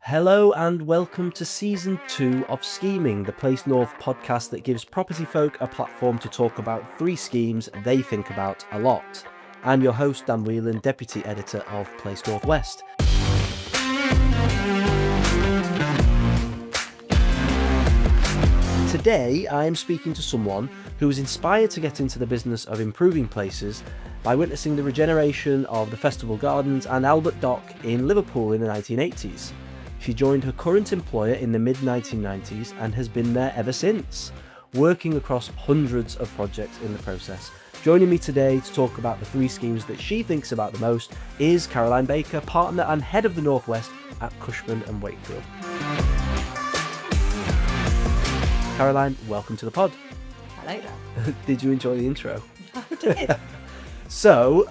Hello and welcome to season 2 of Scheming, the Place North podcast that gives property folk a platform to talk about 3 schemes they think about a lot. I'm your host Dan Whelan, Deputy Editor of Place Northwest. Today I am speaking to someone who was inspired to get into the business of improving places by witnessing the regeneration of the Festival Gardens and Albert Dock in Liverpool in the 1980s. She joined her current employer in the mid-1990s and has been there ever since, working across hundreds of projects in the process. Joining me today to talk about the 3 schemes that she thinks about the most is Caroline Baker, partner and head of the Northwest at Cushman & Wakefield. Caroline, welcome to the pod. Hello there. Did you enjoy the intro? I did. So,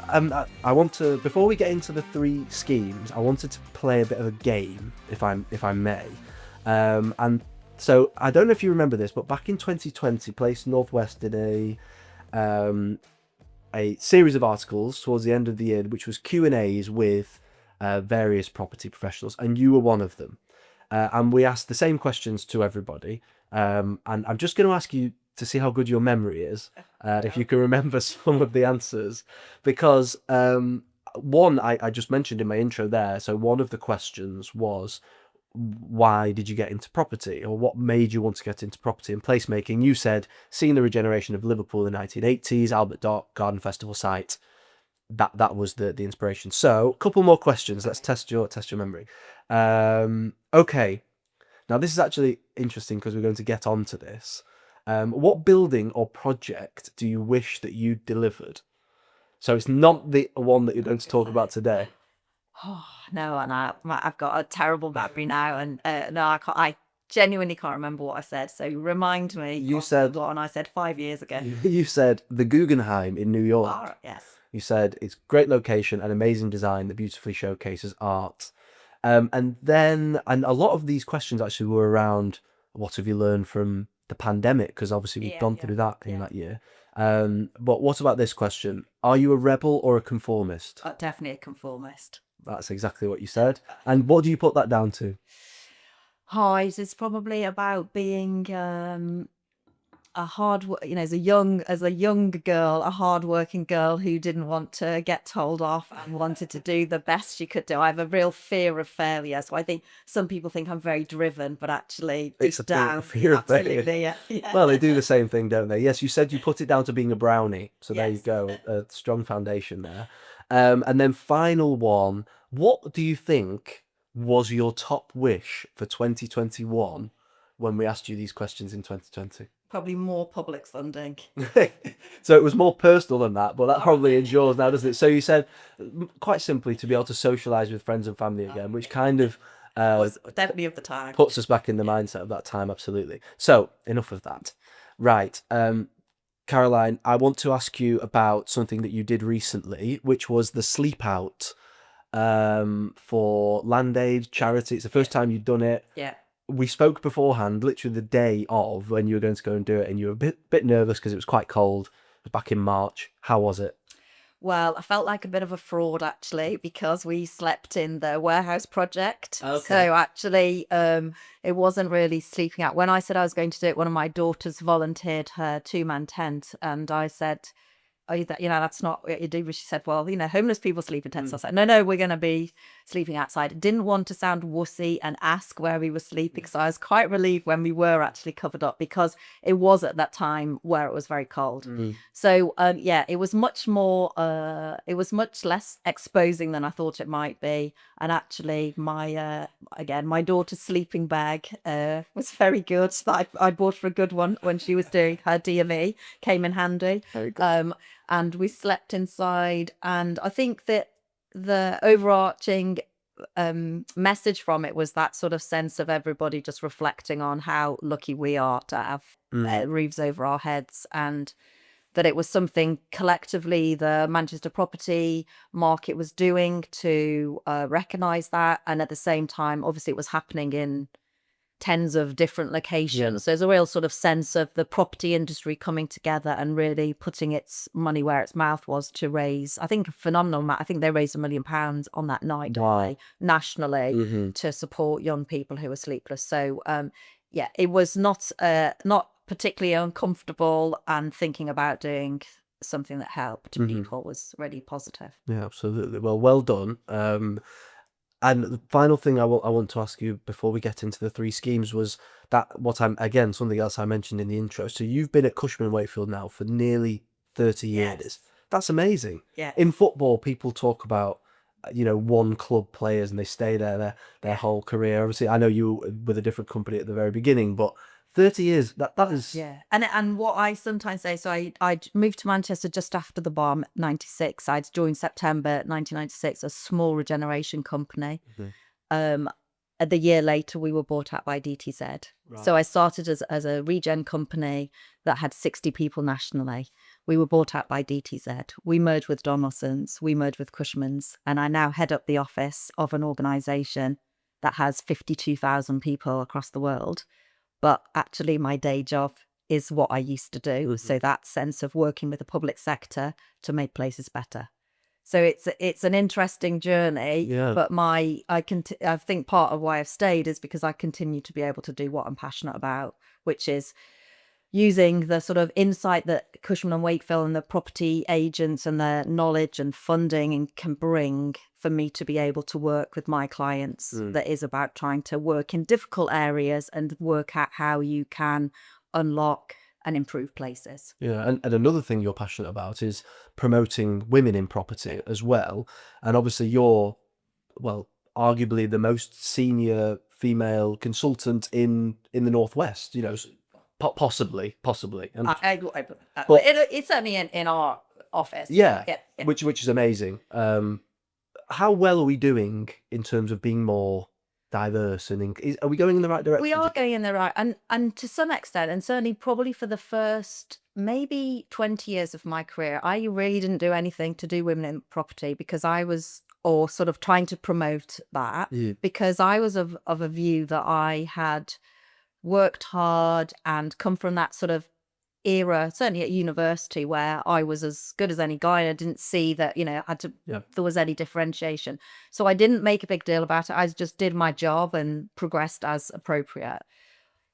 I want to, before we get into the 3 schemes, I wanted to play a bit of a game, if I may. And so, I don't know if you remember this, but back in 2020, Place Northwest did a series of articles towards the end of the year, which was Q&As with various property professionals, and you were one of them. And we asked the same questions to everybody. And I'm just going to ask you to see how good your memory is, if you can remember some of the answers, because one I just mentioned in my intro there. So one of the questions was, why did you get into property, or what made you want to get into property and placemaking? You said seeing the regeneration of Liverpool in the 1980s, Albert Dock, Garden Festival site. That was the inspiration. So a couple more questions. Let's test your memory. Okay. Now this is actually interesting because we're going to get onto this. What building or project do you wish that you delivered? So it's not the one that you're going to talk about today. Oh no, and I've got a terrible memory now, and no, I can't. I genuinely can't remember what I said. So remind me. You said what, and I said 5 years ago. You said the Guggenheim in New York. Oh, yes. You said it's great location and amazing design that beautifully showcases art. And a lot of these questions actually were around what have you learned from the pandemic, because obviously we've gone through that in that year. But what about this question? Are you a rebel or a conformist? Definitely a conformist. That's exactly what you said. And what do you put that down to? It's probably about being as a young girl, a hard-working girl who didn't want to get told off and wanted to do the best she could do. I have a real fear of failure, so I think some people think I'm very driven, but actually It's a down, fear of failure. Yeah. Well, they do the same thing, don't they? Yes, you said you put it down to being a brownie, so there you Yes. go, a strong foundation there. And then final one, what do you think was your top wish for 2021 when we asked you these questions in 2020? Probably more public funding. So it was more personal than that, but that probably endures now, doesn't it? So you said, quite simply, to be able to socialise with friends and family again, which kind of Was definitely of the time. puts us back in the mindset of that time, absolutely. So enough of that. Right, Caroline, I want to ask you about something that you did recently, which was the sleep out for Land Aid charity. It's the first time you've done it. Yeah. We spoke beforehand, literally the day of when you were going to go and do it, and you were a bit nervous because it was quite cold. It was back in March. How was it? Well, I felt like a bit of a fraud actually, because we slept in the warehouse project. Okay. So actually, it wasn't really sleeping out. When I said I was going to do it, one of my daughters volunteered her 2-man tent, and I said, "Oh, that's not what you do." But she said, "Well, homeless people sleep in tents." I said, "No, we're going to be sleeping outside." Didn't want to sound wussy and ask where we were sleeping, so I was quite relieved when we were actually covered up, because it was at that time where it was very cold. So it was much more. It was much less exposing than I thought it might be, and actually, my daughter's sleeping bag was very good. I bought her a good one when she was doing her DME. Came in handy. Very good. And we slept inside, and I think that the overarching message from it was that sort of sense of everybody just reflecting on how lucky we are to have roofs over our heads, and that it was something collectively the Manchester property market was doing to recognise that, and at the same time, obviously, it was happening in tens of different locations. Yeah. There's a real sort of sense of the property industry coming together and really putting its money where its mouth was to raise, I think, a phenomenal amount. I think they raised £1 million on that night, didn't Wow. they, nationally, Mm-hmm. to support young people who were sleepless. So, yeah, it was not particularly uncomfortable, and thinking about doing something that helped people was really positive. Yeah, absolutely. Well done. And the final thing I want to ask you before we get into the three schemes was that what I'm again something else I mentioned in the intro. So you've been at Cushman and Wakefield now for nearly 30 years. Yes. That's amazing. Yeah. In football, people talk about one club players and they stay there their whole career. Obviously, I know you were with a different company at the very beginning, but 30 years that is Yeah. And what I sometimes say, so I moved to Manchester just after the bomb, 96. I'd joined September 1996, a small regeneration company. The year later, we were bought out by DTZ. So I started as a regen company that had 60 people nationally. We were bought out by DTZ. We merged with Donaldson's, we merged with Cushman's, and I now head up the office of an organisation that has 52,000 people across the world. But actually, my day job is what I used to do. So that sense of working with the public sector to make places better. So it's an interesting journey. Yeah. But I think part of why I've stayed is because I continue to be able to do what I'm passionate about, which is using the sort of insight that Cushman and Wakefield and the property agents and their knowledge and funding and can bring for me to be able to work with my clients. That is about trying to work in difficult areas and work out how you can unlock and improve places. Yeah, and another thing you're passionate about is promoting women in property as well. And obviously you're, well, arguably the most senior female consultant in the Northwest, possibly. And But it's certainly in our office. yeah, Yeah. which is amazing. How well are we doing in terms of being more diverse and are we going in the right direction? We are going in the right, and to some extent, and certainly probably for the first maybe 20 years of my career, I really didn't do anything to do women in property because I was, or sort of trying to promote that, because I was of a view that I had worked hard and come from that sort of era, certainly at university, where I was as good as any guy and I didn't see that, there was any differentiation. So I didn't make a big deal about it. I just did my job and progressed as appropriate.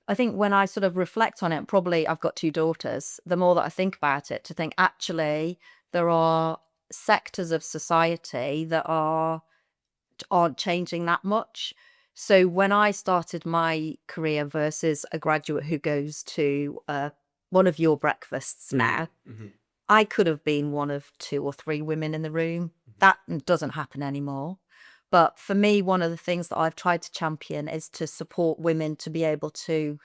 I think when I sort of reflect on it, probably I've got 2 daughters, the more that I think about it, to think actually there are sectors of society that aren't changing that much. So when I started my career versus a graduate who goes to one of your breakfasts now, I could have been one of 2 or 3 women in the room. That doesn't happen anymore. But for me, one of the things that I've tried to champion is to support women to be able to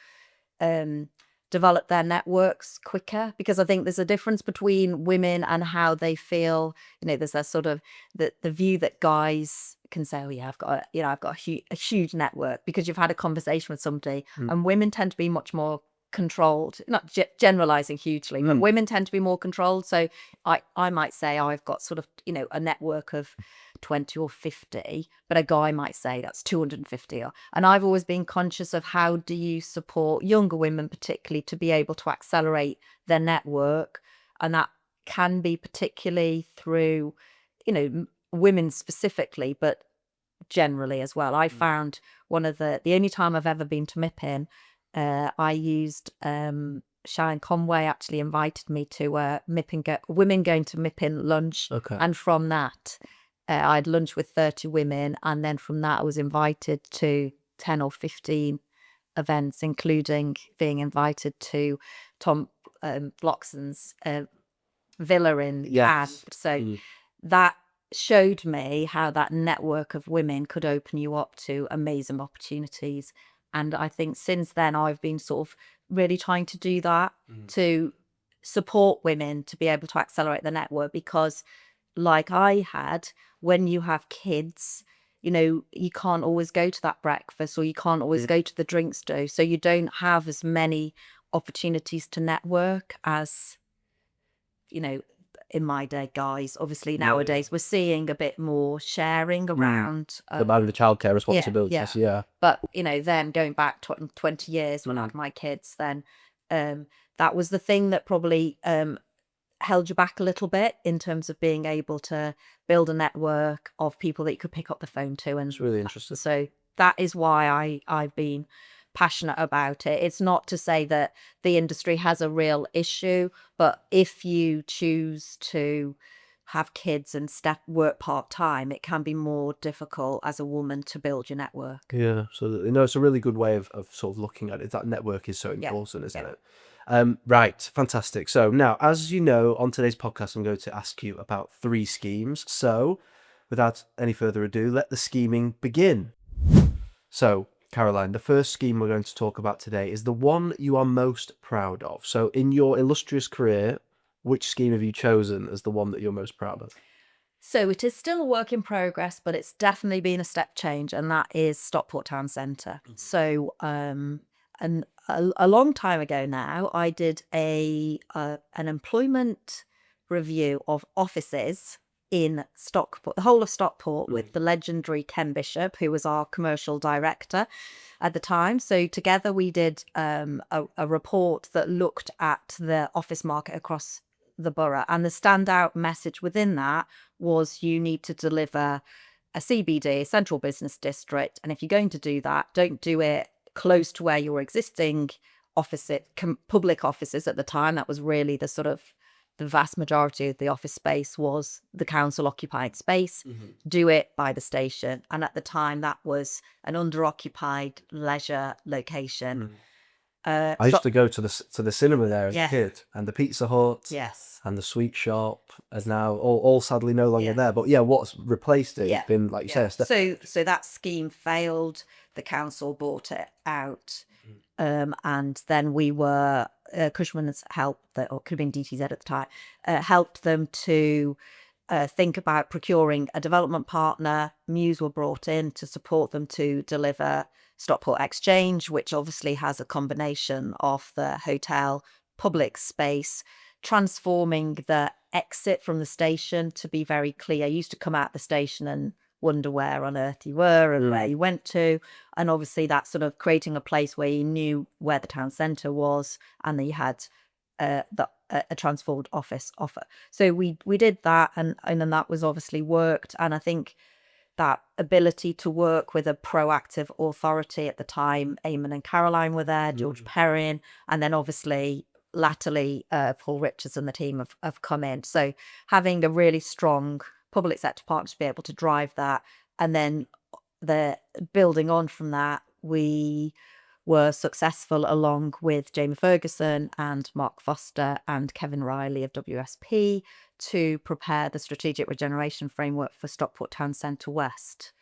develop their networks quicker, because I think there's a difference between women and how they feel. There's that sort of the view that guys can say, oh yeah, I've got a huge network because you've had a conversation with somebody, and women tend to be much more controlled, not generalizing hugely, but women tend to be more controlled. So I might say, oh, I've got sort of a network of 20 or 50, but a guy might say that's 250. And I've always been conscious of how do you support younger women particularly to be able to accelerate their network, and that can be particularly through women specifically, but generally as well. I found one of the only time I've ever been to MIPIM, I used Sharon Conway actually invited me to women going to MIPIM lunch. Okay. And from that, I had lunch with 30 women, and then from that I was invited to 10 or 15 events, including being invited to Tom Bloxon's villa in Cannes. So that showed me how that network of women could open you up to amazing opportunities. And I think since then I've been sort of really trying to do that, to support women to be able to accelerate the network, because like I had, when you have kids, you can't always go to that breakfast, or you can't always go to the drinks do. So you don't have as many opportunities to network as, in my day, guys. Obviously, nowadays we're seeing a bit more sharing around. About the childcare responsibilities, yeah. But, then going back 20 years when I had my kids, then that was the thing that probably held you back a little bit in terms of being able to build a network of people that you could pick up the phone to. And It's really interesting. so that is why I've been passionate about it. It's not to say that the industry has a real issue, but if you choose to have kids and work part-time, it can be more difficult as a woman to build your network. Yeah, absolutely. No, it's a really good way of sort of looking at it. That network is so important, isn't it? Right, fantastic. So now, as you know, on today's podcast, I'm going to ask you about 3 schemes. So without any further ado, let the scheming begin. So, Caroline, the first scheme we're going to talk about today is the one you are most proud of. So in your illustrious career, which scheme have you chosen as the one that you're most proud of? So it is still a work in progress, but it's definitely been a step change, and that is Stockport Town Centre. So, and a long time ago now, I did an employment review of offices in Stockport, the whole of Stockport, with the legendary Ken Bishop, who was our commercial director at the time. So together we did a report that looked at the office market across the borough, and the standout message within that was you need to deliver a CBD, central business district, and if you're going to do that, don't do it close to where your existing public offices at the time. That was really the vast majority of the office space was the council occupied space. Do it by the station, and at the time that was an underoccupied leisure location. I used to go to the cinema there as a Yeah. kid, and the Pizza Hut, Yes. and the sweet shop is now all sadly no longer there. But yeah, what's replaced it has been, like you say, a step. So that scheme failed. The council bought it out, and then we were Cushman's helped, or could have been DTZ at the time, helped them to think about procuring a development partner. Muse were brought in to support them to deliver Stockport Exchange, which obviously has a combination of the hotel, public space, transforming the exit from the station to be very clear. You used to come out the station and wonder where on earth you were and where you went to. And obviously that's sort of creating a place where you knew where the town centre was, and then you had a transformed office offer. So we did that, and then that was obviously worked. And I think that ability to work with a proactive authority at the time, Eamon and Caroline were there, George Perrin, and then obviously latterly Paul Richards and the team have come in. So having a really strong public sector partner to be able to drive that, and then the building on from that, we were successful along with Jamie Ferguson and Mark Foster and Kevin Riley of WSP to prepare the strategic regeneration framework for Stockport Town Centre West,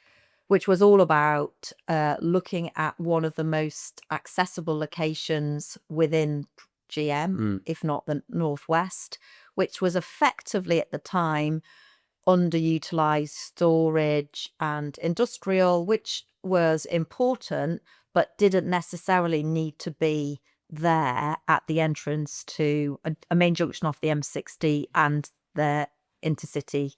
which was all about looking at one of the most accessible locations within GM, if not the Northwest, which was effectively at the time underutilized storage and industrial, which was important, but didn't necessarily need to be there at the entrance to a main junction off the M60 and the intercity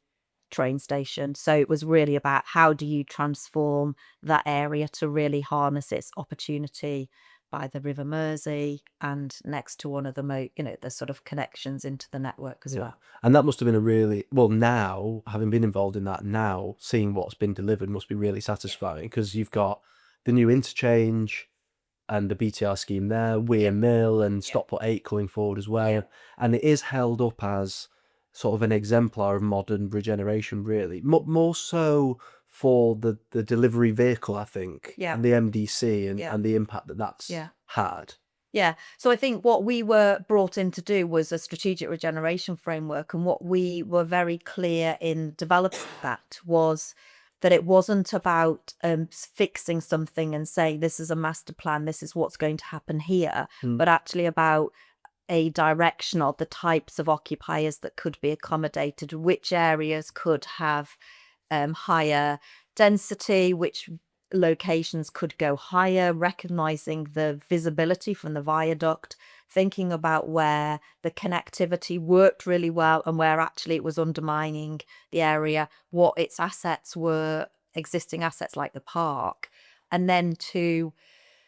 train station. So it was really about how do you transform that area to really harness its opportunity by the River Mersey and next to one of the the sort of connections into the network as well. And that must have been a really, well, now, having been involved in that now, seeing what's been delivered must be really satisfying, because you've got the new interchange and the BTR scheme there, Weir Mill and Stockport 8 coming forward as well. And it is held up as sort of an exemplar of modern regeneration, really. More so for the delivery vehicle, I think, and the MDC and the impact that's had. Yeah. So I think what we were brought in to do was a strategic regeneration framework. And what we were very clear in developing that was that it wasn't about fixing something and saying, this is a master plan, this is what's going to happen here, but actually about a direction of the types of occupiers that could be accommodated, which areas could have higher density, which locations could go higher, recognizing the visibility from the viaduct thinking about where the connectivity worked really well and where actually it was undermining the area, what its assets were, existing assets like the park, and then to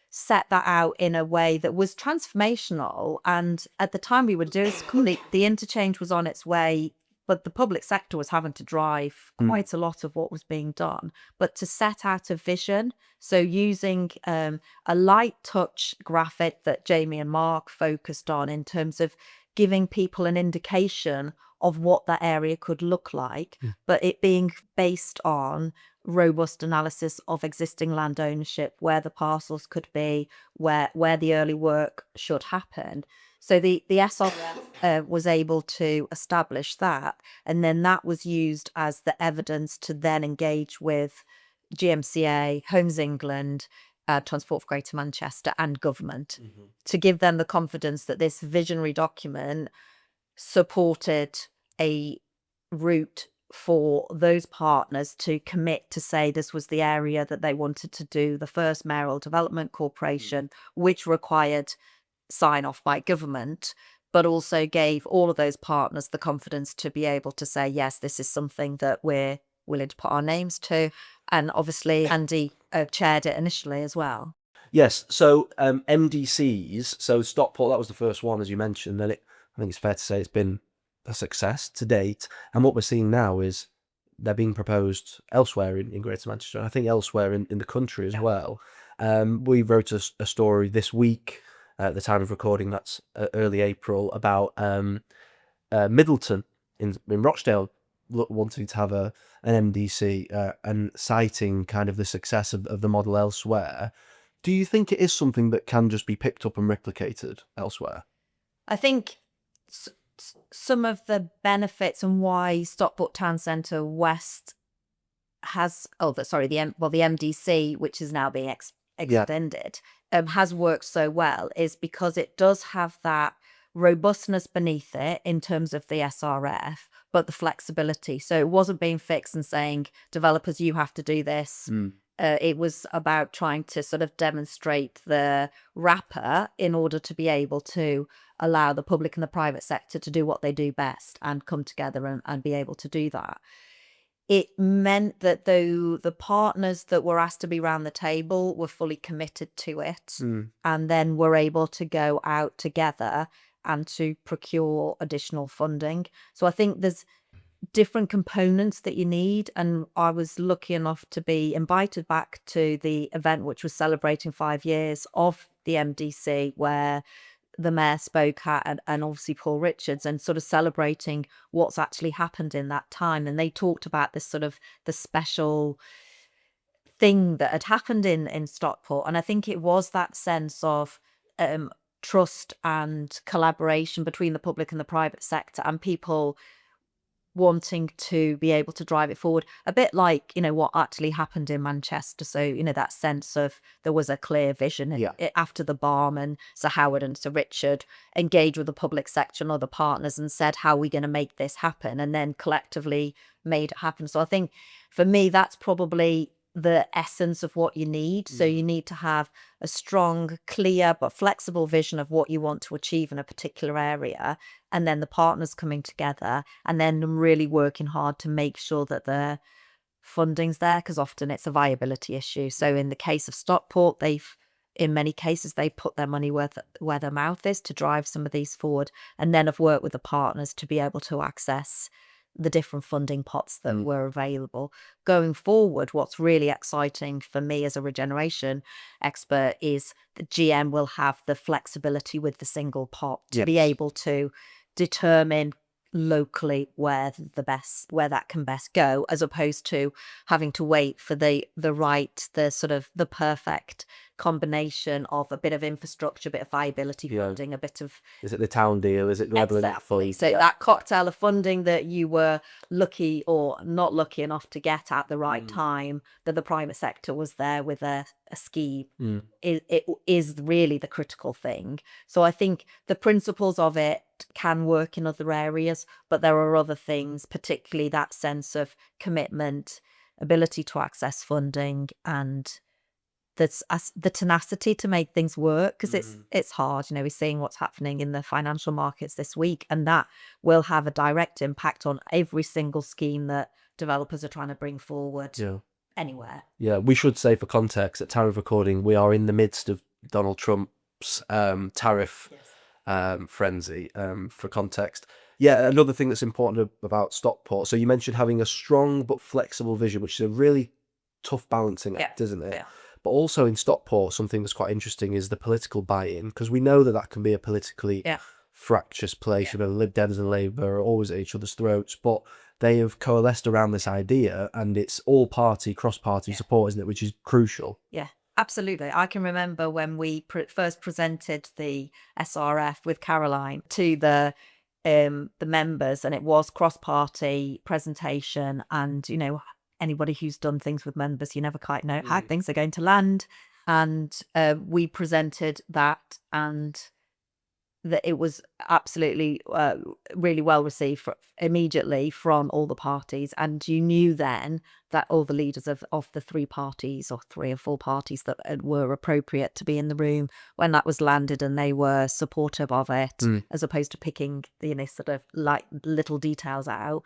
set that out in a way that was transformational. And at the time we were doing this, the interchange was on its way, but the public sector was having to drive quite a lot of what was being done. But to set out a vision, so using a light touch graphic that Jamie and Mark focused on in terms of giving people an indication of what that area could look like, but it being based on robust analysis of existing land ownership, where the parcels could be, where the early work should happen. So the SRF was able to establish that, and then that was used as the evidence to then engage with GMCA, Homes England, Transport for Greater Manchester, and government to give them the confidence that this visionary document supported a route for those partners to commit to say this was the area that they wanted to do the first mayoral development corporation, which required sign off by government, but also gave all of those partners the confidence to be able to say, yes, this is something that we're willing to put our names to. And obviously Andy chaired it initially as well. Yes, so MDCs, so Stockport, that was the first one, as you mentioned, and I think it's fair to say it's been a success to date. And what we're seeing now is they're being proposed elsewhere in Greater Manchester, and I think elsewhere in the country as well. We wrote a story this week, at the time of recording, that's early April, about Middleton in Rochdale wanting to have an MDC and citing kind of the success of the model elsewhere. Do you think it is something that can just be picked up and replicated elsewhere? I think some of the benefits and why Stockport Town Centre West has, the MDC, which is now being extended, has worked so well, is because it does have that robustness beneath it in terms of the SRF, but the flexibility. So it wasn't being fixed and saying, developers, you have to do this. It was about trying to sort of demonstrate the wrapper in order to be able to allow the public and the private sector to do what they do best and come together and be able to do that. It meant that though the partners that were asked to be around the table were fully committed to it, and then were able to go out together and to procure additional funding. So I think there's different components that you need, and I was lucky enough to be invited back to the event which was celebrating 5 years of the MDC, where the mayor spoke at, and obviously Paul Richards, and sort of celebrating what's actually happened in that time. And they talked about this sort of the special thing that had happened in Stockport, and I think it was that sense of trust and collaboration between the public and the private sector, and people wanting to be able to drive it forward, a bit like, what actually happened in Manchester. So, that sense of there was a clear vision after the Barman, Sir Howard and Sir Richard engaged with the public sector and other partners and said, how are we going to make this happen? And then collectively made it happen. So I think for me, that's probably the essence of what you need. So you need to have a strong, clear, but flexible vision of what you want to achieve in a particular area. And then the partners coming together and then really working hard to make sure that the funding's there, because often it's a viability issue. So in the case of Stockport, in many cases, they put their money where their mouth is to drive some of these forward, and then have worked with the partners to be able to access the different funding pots that were available. Going forward, what's really exciting for me as a regeneration expert is the GM will have the flexibility with the single pot to be able to determine locally where that can best go, as opposed to having to wait for the perfect combination of a bit of infrastructure, a bit of viability funding, a bit of... Is it the town deal? Is it leveling that fund? So that cocktail of funding that you were lucky or not lucky enough to get at the right time, that the private sector was there with a scheme, it is really the critical thing. So I think the principles of it can work in other areas, but there are other things, particularly that sense of commitment, ability to access funding, and the tenacity to make things work, because it's hard. We're seeing what's happening in the financial markets this week, and that will have a direct impact on every single scheme that developers are trying to bring forward anywhere. Yeah, we should say, for context, at time of recording, we are in the midst of Donald Trump's tariff frenzy. For context, another thing that's important about Stockport. So you mentioned having a strong but flexible vision, which is a really tough balancing act, isn't it? Yeah. But also in Stockport, something that's quite interesting is the political buy-in, because we know that can be a politically fractious place. Lib Dems and Labour are always at each other's throats, but they have coalesced around this idea, and it's all party, cross-party support, isn't it? Which is crucial. Yeah, absolutely. I can remember when we first presented the SRF with Caroline to the members, and it was cross-party presentation, and anybody who's done things with members, you never quite know how things are going to land. And we presented that, and that it was absolutely really well received immediately from all the parties. And you knew then that all the leaders of the 3 parties, or 3 or 4 parties that were appropriate to be in the room when that was landed, and they were supportive of it, as opposed to picking sort of like little details out,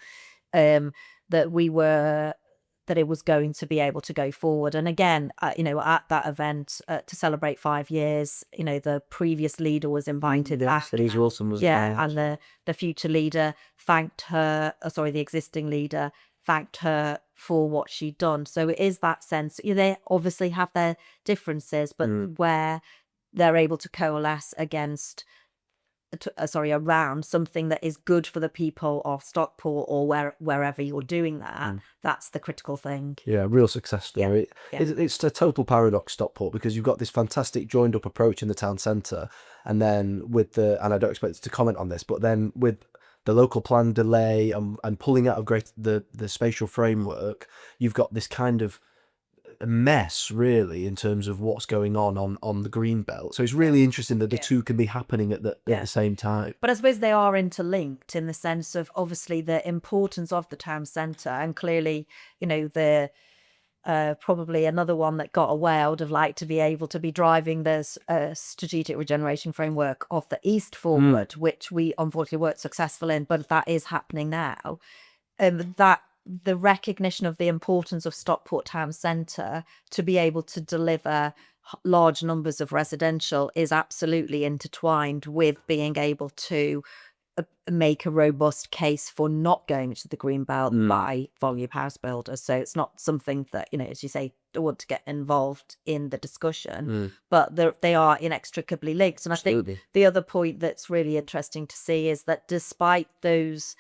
that it was going to be able to go forward. And again, at that event to celebrate 5 years, the previous leader was invited back. Denise Wilson was and the future leader thanked her. The existing leader thanked her for what she'd done. So it is that sense. They obviously have their differences, but where they're able to coalesce around something that is good for the people of Stockport, or wherever you're doing that, that's the critical thing. Yeah, real success story. It's a total paradox, Stockport, because you've got this fantastic joined up approach in the town centre, and then and I don't expect you to comment on this, but then with the local plan delay and pulling out of the spatial framework, you've got this kind of a mess, really, in terms of what's going on the green belt. So it's really interesting that the two can be happening at the same time. But I suppose they are interlinked, in the sense of obviously the importance of the town centre, and clearly, the probably another one that got away. I would have liked to be able to be driving this strategic regeneration framework of the east forward, which we unfortunately weren't successful in, but that is happening now. That the recognition of the importance of Stockport town centre to be able to deliver large numbers of residential is absolutely intertwined with being able to make a robust case for not going to the green belt by volume house builders. So it's not something that, as you say, don't want to get involved in the discussion, but they are inextricably linked. And I think the other point that's really interesting to see is that despite those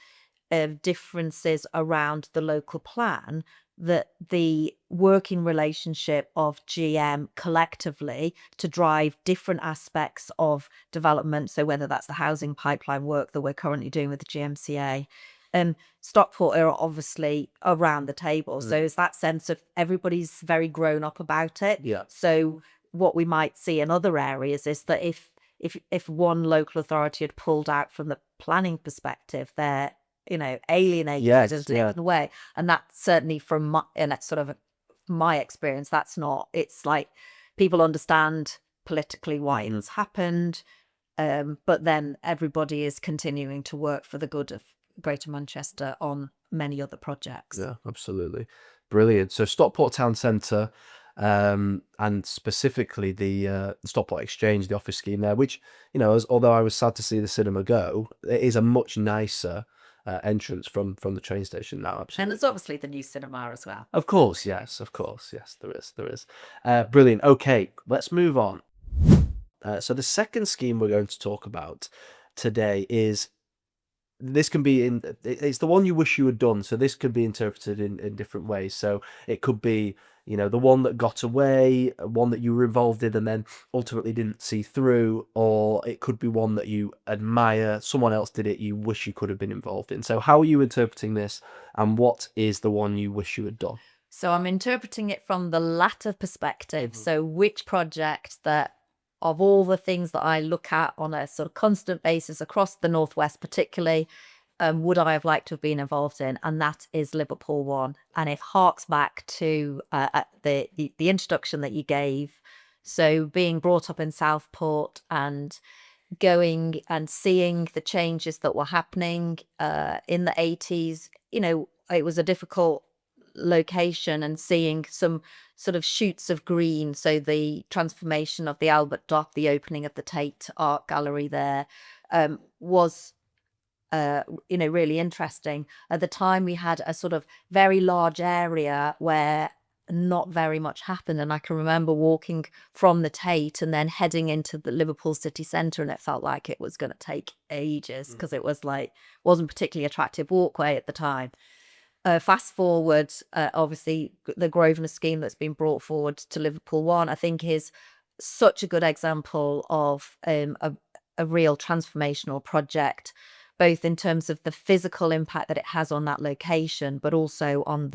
differences around the local plan, that the working relationship of GM collectively to drive different aspects of development, so whether that's the housing pipeline work that we're currently doing with the GMCA, Stockport are obviously around the table. So it's that sense of everybody's very grown up about it. So what we might see in other areas is that if one local authority had pulled out from the planning perspective, they're alienated and taken away. And that certainly from my experience, that's not. It's like people understand politically why it's happened, but then everybody is continuing to work for the good of Greater Manchester on many other projects. Yeah, absolutely. Brilliant. So Stockport Town Centre, and specifically the Stockport Exchange, the office scheme there, which, although I was sad to see the cinema go, it is a much nicer entrance from the train station now. Absolutely. And there's obviously the new cinema as well. Of course, yes, there is. Brilliant. Okay, let's move on. So the second scheme we're going to talk about today is, it's the one you wish you had done. So this could be interpreted in different ways. So it could be, the one that got away, one that you were involved in and then ultimately didn't see through, or it could be one that you admire, someone else did it, you wish you could have been involved in. So how are you interpreting this, and what is the one you wish you had done? So I'm interpreting it from the latter perspective. So which project that, of all the things that I look at on a sort of constant basis across the Northwest particularly, would I have liked to have been involved in? And that is Liverpool ONE. And it harks back to the introduction that you gave So being brought up in Southport and going and seeing the changes that were happening in the 80s, it was a difficult location, and seeing some sort of shoots of green. So the transformation of the Albert Dock, the opening of the Tate Art Gallery there, was really interesting. At the time, we had a sort of very large area where not very much happened, and I can remember walking from the Tate and then heading into the Liverpool city centre, and it felt like it was going to take ages because it was like wasn't particularly attractive walkway at the time. Fast forward, obviously the Grosvenor scheme that's been brought forward to Liverpool ONE, I think, is such a good example of a real transformational project, both in terms of the physical impact that it has on that location, but also on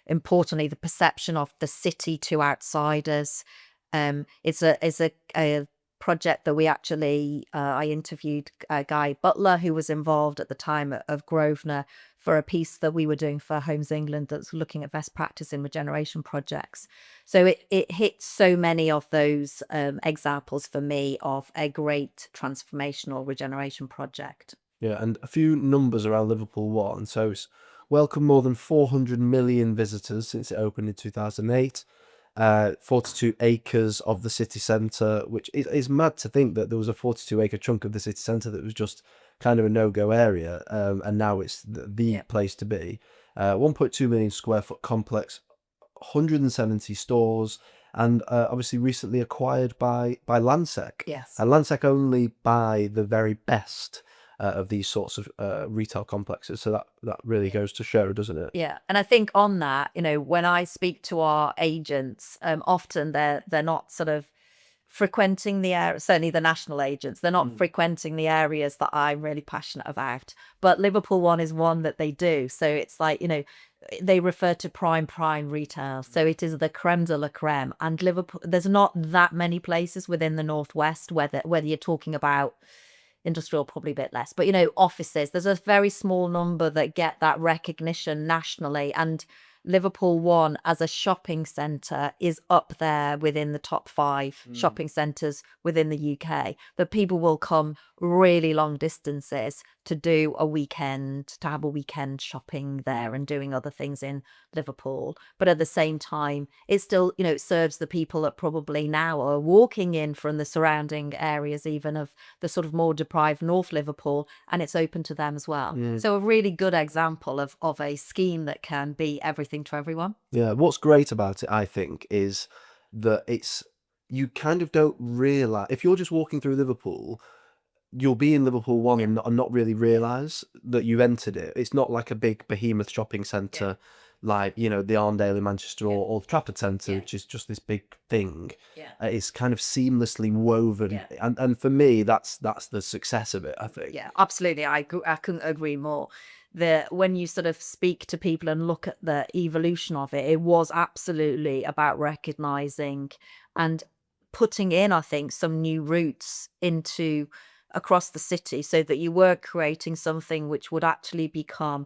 importantly, the perception of the city to outsiders. It's a project that we actually, I interviewed Guy Butler, who was involved at the time of Grosvenor, for a piece that we were doing for Homes England that's looking at best practice in regeneration projects. So it hits so many of those examples for me of a great transformational regeneration project. Yeah, and a few numbers around Liverpool ONE. So it's welcomed more than 400 million visitors since it opened in 2008. 42 acres of the city centre, which is mad to think that there was a 42-acre chunk of the city centre that was just kind of a no-go area, and now it's the place to be. 1.2 million square foot complex, 170 stores, and obviously recently acquired by Landsec. Yes. And Landsec only buy the very best of these sorts of retail complexes. So that really goes to show, doesn't it? Yeah. And I think on that, when I speak to our agents, often they're not sort of frequenting the area, certainly the national agents, they're not frequenting the areas that I'm really passionate about. But Liverpool ONE is one that they do. So it's like, they refer to prime retail. So it is the creme de la creme. And Liverpool, there's not that many places within the Northwest, whether you're talking about industrial, probably a bit less, but offices, there's a very small number that get that recognition nationally, and Liverpool ONE as a shopping centre is up there within the top 5 shopping centres within the UK. But people will come really long distances to do a weekend, to have a weekend shopping there and doing other things in Liverpool. But at the same time, it still, it serves the people that probably now are walking in from the surrounding areas, even of the sort of more deprived North Liverpool, and it's open to them as well. So a really good example of a scheme that can be everything to everyone. Yeah, what's great about it, I think, is that you kind of don't realise, if you're just walking through Liverpool, you'll be in Liverpool ONE and not really realise that you've entered it. It's not like a big behemoth shopping centre like, the Arndale in Manchester or the Trafford Centre, which is just this big thing. It's kind of seamlessly woven. And for me, that's the success of it, I think. Yeah, absolutely. I couldn't agree more. When you sort of speak to people and look at the evolution of it, it was absolutely about recognising and putting in, I think, some new routes across the city, so that you were creating something which would actually become,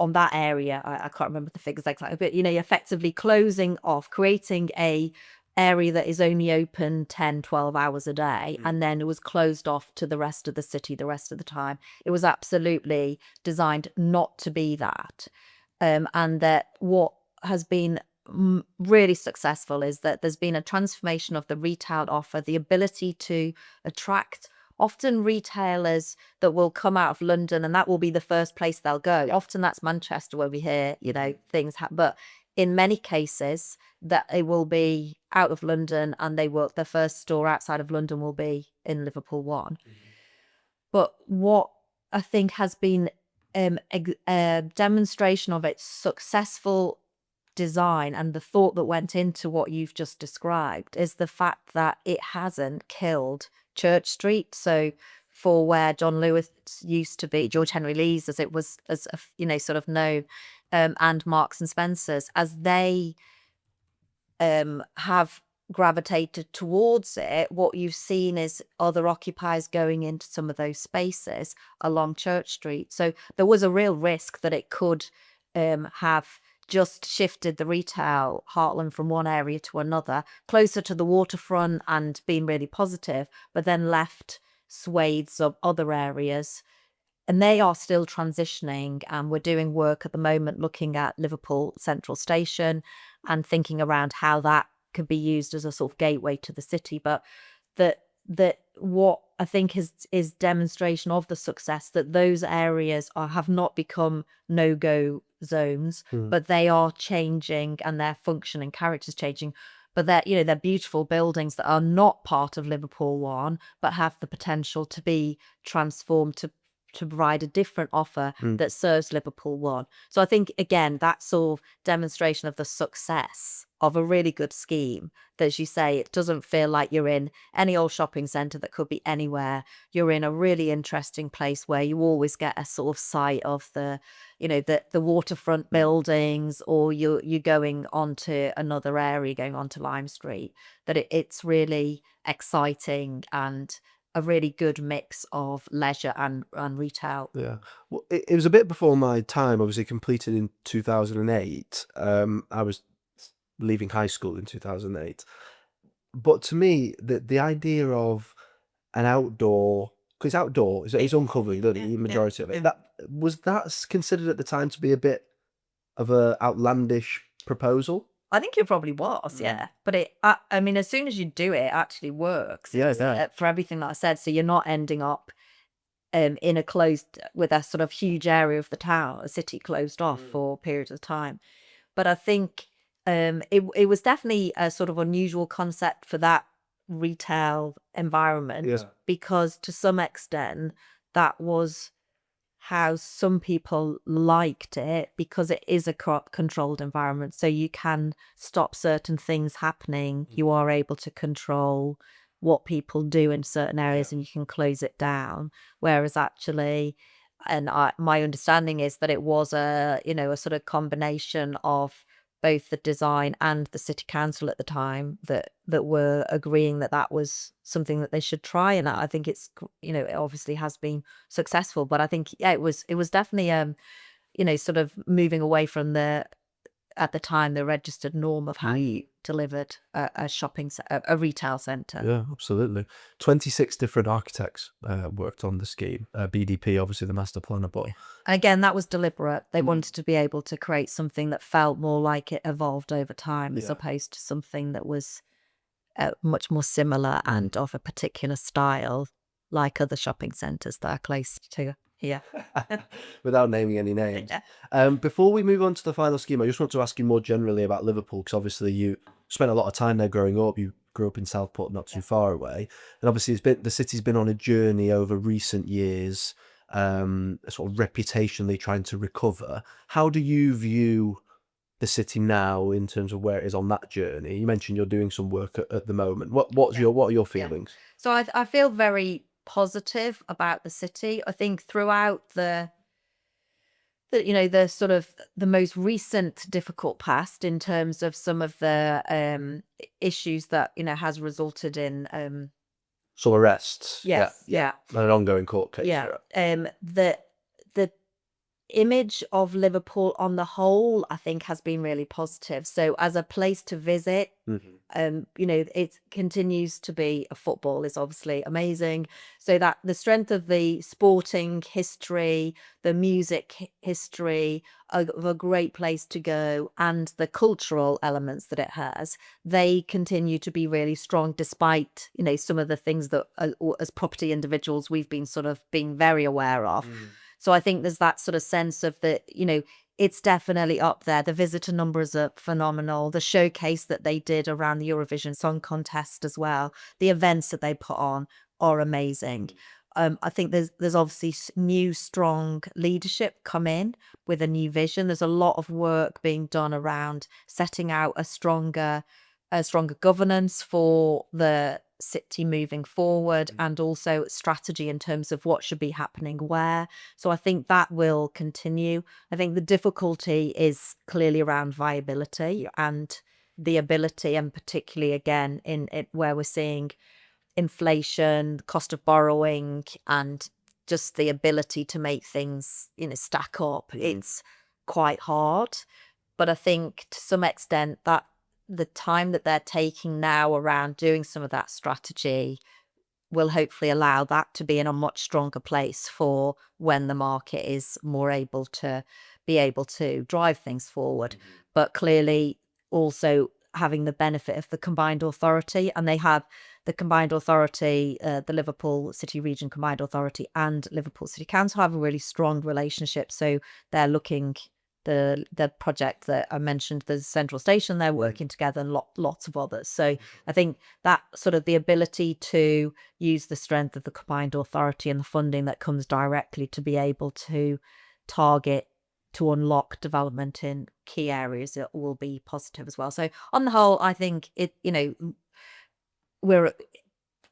on that area, I can't remember the figures exactly, but you're effectively closing off, creating a area that is only open 10-12 hours a day, and then it was closed off to the rest of the city the rest of the time. It was absolutely designed not to be that. And that what has been really successful is that there's been a transformation of the retail offer, the ability to attract often retailers that will come out of London, and that will be the first place they'll go. Often that's Manchester, where we hear, things happen. But in many cases, that it will be out of London, and their first store outside of London will be in Liverpool ONE. But what I think has been a demonstration of its successful design and the thought that went into what you've just described is the fact that it hasn't killed Church Street. So for where John Lewis used to be, George Henry Lee's, as it was, sort of known, and Marks and Spencer's, as they have gravitated towards it, what you've seen is other occupiers going into some of those spaces along Church Street. So there was a real risk that it could have just shifted the retail heartland from one area to another, closer to the waterfront and being really positive, but then left swathes of other areas. And they are still transitioning. And we're doing work at the moment looking at Liverpool Central Station and thinking around how that could be used as a sort of gateway to the city. But that what I think is demonstration of the success, that those areas have not become no-go zones, but they are changing and their function and character's changing. But they're beautiful buildings that are not part of Liverpool ONE, but have the potential to be transformed to provide a different offer that serves Liverpool ONE. So I think, again, that sort of demonstration of the success of a really good scheme, that, as you say, it doesn't feel like you're in any old shopping centre that could be anywhere. You're in a really interesting place where you always get a sort of sight of the waterfront buildings, or you're going onto another area, going onto Lime Street, that it's really exciting and a really good mix of leisure and retail. Yeah. Well, it was a bit before my time, obviously completed in 2008. I was leaving high school in 2008. But to me, the idea of an outdoor, because outdoor, it's uncovered, the majority of it. That's considered at the time to be a bit of a outlandish proposal? I think it probably was, yeah. But I mean, as soon as you do it, it actually works. Yeah, It's, yeah. for everything that I said. So you're not ending up in a closed, with a sort of huge area of the town, a city closed off for periods of time. But I think it was definitely a sort of unusual concept for that retail environment, Yeah. because to some extent that was how some people liked it, because it is a controlled environment. So you can stop certain things happening. You are able to control what people do in certain areas, and you can close it down. Whereas actually, and my understanding is that it was a sort of combination of both the design and the city council at the time that were agreeing that that was something that they should try. And I think it's, it obviously has been successful. But I think, yeah, it was definitely sort of moving away from at the time, the registered norm of how you delivered a retail centre. Yeah, absolutely. 26 different architects worked on the scheme. BDP, obviously the master planner, but And again, that was deliberate. They wanted to be able to create something that felt more like it evolved over time, as opposed to something that was much more similar and of a particular style, like other shopping centres that are close to here. without naming any names. Yeah. Before we move on to the final scheme, I just want to ask you more generally about Liverpool, because obviously you spent a lot of time there growing up. You grew up in Southport, not too far away, and obviously the city's been on a journey over recent years, sort of reputationally trying to recover. How do you view the city now in terms of where it is on that journey? You mentioned you're doing some work at the moment. What are your feelings? So I feel very positive about the city. I think throughout the sort of the most recent difficult past, in terms of some of the issues that has resulted in Some arrests. yes, Yeah. And an ongoing court case. yeah, the image of Liverpool on the whole, I think, has been really positive. So as a place to visit, it continues to be, football is obviously amazing. So that the strength of the sporting history, the music history of a great place to go, and the cultural elements that it has, they continue to be really strong, despite, some of the things that as property individuals we've been sort of being very aware of. So I think there's that sort of sense of it's definitely up there. The visitor numbers are phenomenal. The showcase that they did around the Eurovision Song Contest as well, the events that they put on are amazing. I think there's obviously new strong leadership come in with a new vision. There's a lot of work being done around setting out a stronger governance for the city moving forward, and also strategy in terms of what should be happening where. So I think that will continue. I think the difficulty is clearly around viability and the ability, and particularly again in it where we're seeing inflation, cost of borrowing, and just the ability to make things stack up. It's quite hard. But I think to some extent that the time that they're taking now around doing some of that strategy will hopefully allow that to be in a much stronger place for when the market is more able to be able to drive things forward. But clearly also having the benefit of the combined authority, and they have the combined authority, the Liverpool City Region Combined Authority and Liverpool City Council have a really strong relationship. So they're looking, the project that I mentioned, the central station, they're working together, and lots of others. So I think that sort of the ability to use the strength of the combined authority and the funding that comes directly to be able to target, to unlock development in key areas, it will be positive as well. So on the whole, I think it, we're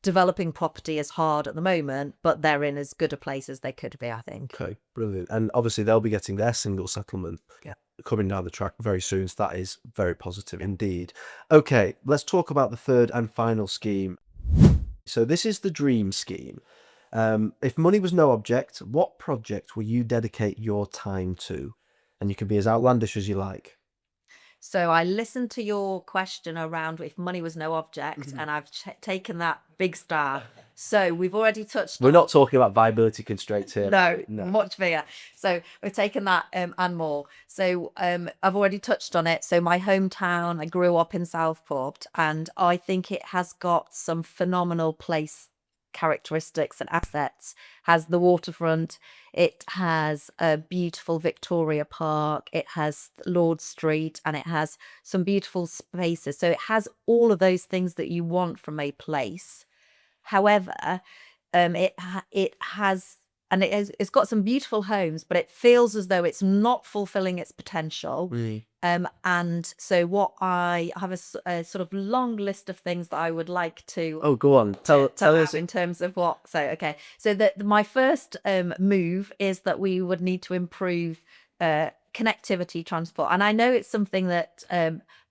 developing property is hard at the moment, but they're in as good a place as they could be, I think. Okay, brilliant. And obviously they'll be getting their single settlement coming down the track very soon. So that is very positive indeed. Okay, let's talk about the third and final scheme. So this is the dream scheme. If money was no object, what project will you dedicate your time to? And you can be as outlandish as you like. So I listened to your question around if money was no object, and I've taken that big star. So we've already touched We're on... not talking about viability constraints here. No, much bigger. So we've taken that and more. So I've already touched on it. So my hometown, I grew up in Southport, and I think it has got some phenomenal place characteristics and assets. Has the waterfront, it has a beautiful Victoria Park, it has Lord Street, and it has some beautiful spaces. So it has all of those things that you want from a place. However, it has, and it's got some beautiful homes, but it feels as though it's not fulfilling its potential. And so what I have a sort of long list of things that I would like to... Oh, go on. Tell us. in terms of what. So okay, so my first move is that we would need to improve connectivity, transport, and I know it's something that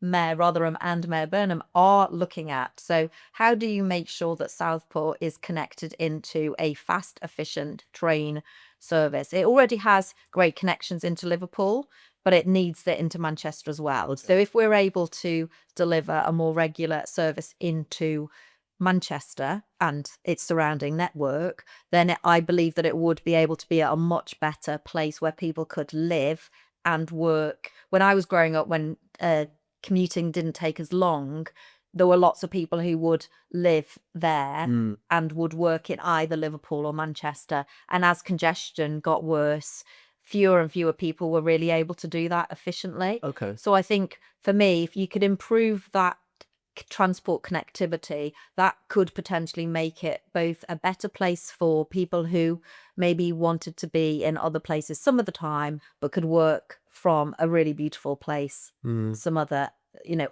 Mayor Rotherham and Mayor Burnham are looking at. So how do you make sure that Southport is connected into a fast, efficient train service? It already has great connections into Liverpool, but it needs it into Manchester as well. So if we're able to deliver a more regular service into Manchester and its surrounding network, then I believe that it would be able to be a much better place where people could live and work. When I was growing up, when commuting didn't take as long, there were lots of people who would live there and would work in either Liverpool or Manchester. And as congestion got worse, fewer and fewer people were really able to do that efficiently. Okay. So I think for me, if you could improve that transport connectivity, that could potentially make it both a better place for people who maybe wanted to be in other places some of the time, but could work from a really beautiful place some other,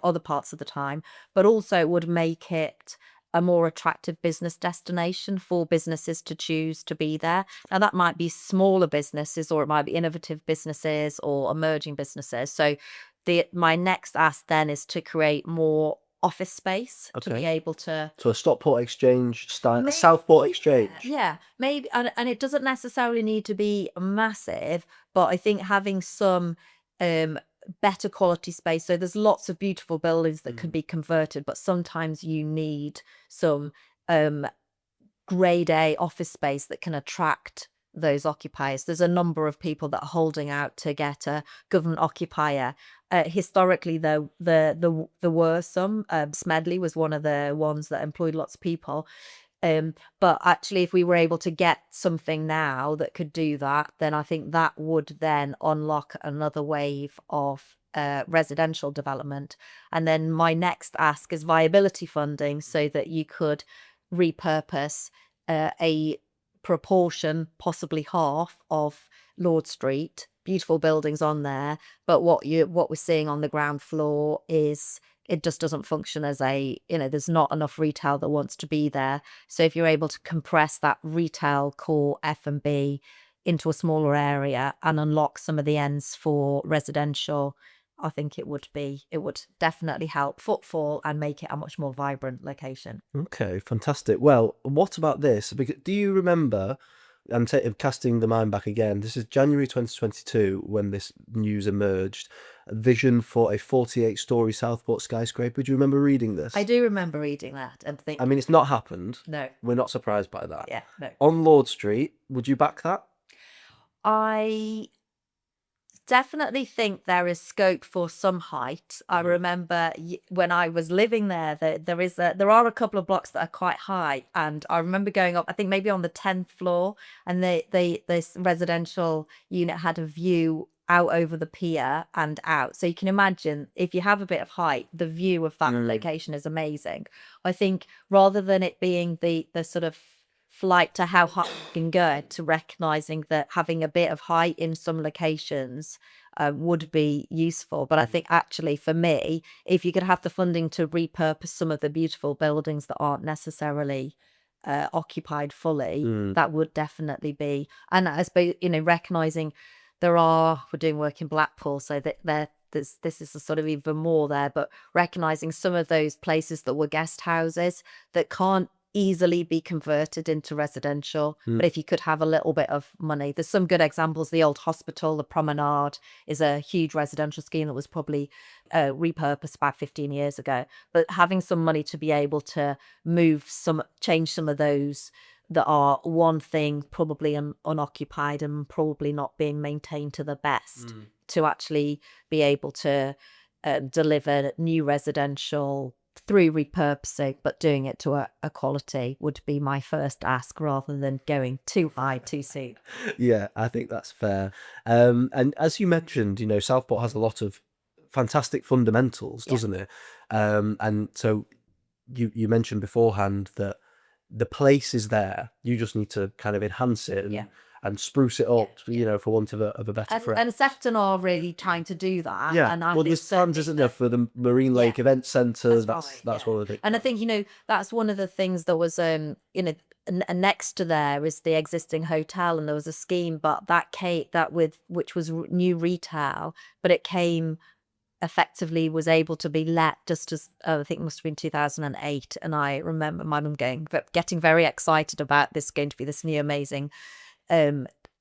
other parts of the time, but also it would make it a more attractive business destination for businesses to choose to be there. Now that might be smaller businesses, or it might be innovative businesses or emerging businesses. So my next ask then is to create more office space to be able to... So a Stockport Exchange style, Southport Exchange. Yeah, maybe, and it doesn't necessarily need to be massive, but I think having some better quality space. So there's lots of beautiful buildings that could be converted, but sometimes you need some grade A office space that can attract those occupiers. There's a number of people that are holding out to get a government occupier. Historically, though, there were some. Smedley was one of the ones that employed lots of people. But actually, if we were able to get something now that could do that, then I think that would then unlock another wave of residential development. And then my next ask is viability funding, so that you could repurpose a proportion, possibly half, of Lord Street, beautiful buildings on there, but what we're seeing on the ground floor is it just doesn't function as there's not enough retail that wants to be there. So if you're able to compress that retail core F&B into a smaller area and unlock some of the ends for residential, I think it would definitely help footfall and make it a much more vibrant location. Okay, fantastic. Well, what about this? Because do you remember and casting the mind back again, this is January 2022 when this news emerged. A vision for a 48-story Southport skyscraper. Do you remember reading this? I do remember reading that and think, I mean, it's not happened. no, We're not surprised by that. yeah, no. On Lord Street, would you back that? I definitely think there is scope for some height. I remember when I was living there, there are a couple of blocks that are quite high, and I remember going up, I think maybe on the 10th floor, and this residential unit had a view out over the pier and out. So you can imagine, if you have a bit of height, the view of that location is amazing. I think rather than it being the sort of flight to how high you can go, to recognizing that having a bit of height in some locations would be useful. But I think actually for me, if you could have the funding to repurpose some of the beautiful buildings that aren't necessarily occupied fully, that would definitely be. And I suppose, recognizing we're doing work in Blackpool, so that this is a sort of even more there, but recognizing some of those places that were guest houses that can't easily be converted into residential, but if you could have a little bit of money, there's some good examples. The old hospital, the Promenade, is a huge residential scheme that was probably repurposed about 15 years ago, but having some money to be able to change some of those that are one thing, probably unoccupied and probably not being maintained to the best, to actually be able to deliver new residential through repurposing, but doing it to a quality would be my first ask, rather than going too high too soon. Yeah, I think that's fair. And as you mentioned, Southport has a lot of fantastic fundamentals, doesn't it? And so you mentioned beforehand that the place is there. You just need to kind of enhance it and spruce it up, for want of a better phrase. And Sefton are really trying to do that. Yeah, and well, there's plans, isn't there, for the Marine Lake Event Centre. That's one of the things. And I think, that's one of the things that was, next to there is the existing hotel, and there was a scheme, but which was new retail, but it came effectively was able to be let just as I think it must have been 2008. And I remember my mum getting very excited about this going to be this new amazing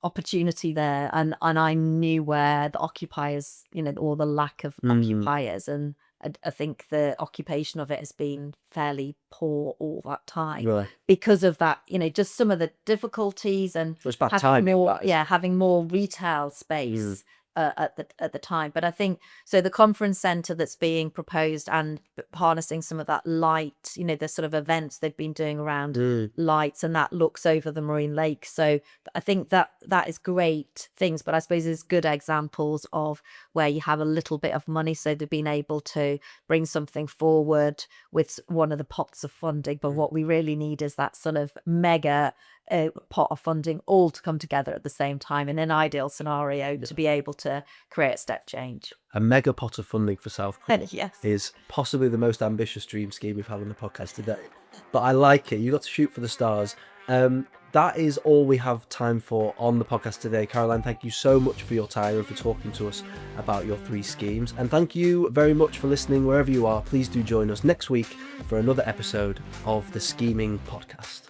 opportunity there, and I knew where the occupiers, or the lack of occupiers, and I think the occupation of it has been fairly poor all that time, because of that, just some of the difficulties, and so it's bad timing, having more retail space at the time. But I think so the conference centre that's being proposed, and harnessing some of that light, the sort of events they've been doing around lights, and that looks over the Marine Lake. So I think that is great things, but I suppose there's good examples of where you have a little bit of money, so they've been able to bring something forward with one of the pots of funding. But what we really need is that sort of mega pot of funding all to come together at the same time, in an ideal scenario, to be able to create a step change. A mega pot of funding for Southport Yes. is possibly the most ambitious dream scheme we've had on the podcast today, but I like it. You got to shoot for the stars. That is all we have time for on the podcast today. Caroline, thank you so much for your time and for talking to us about your 3 schemes. And thank you very much for listening wherever you are. Please do join us next week for another episode of the Scheming Podcast.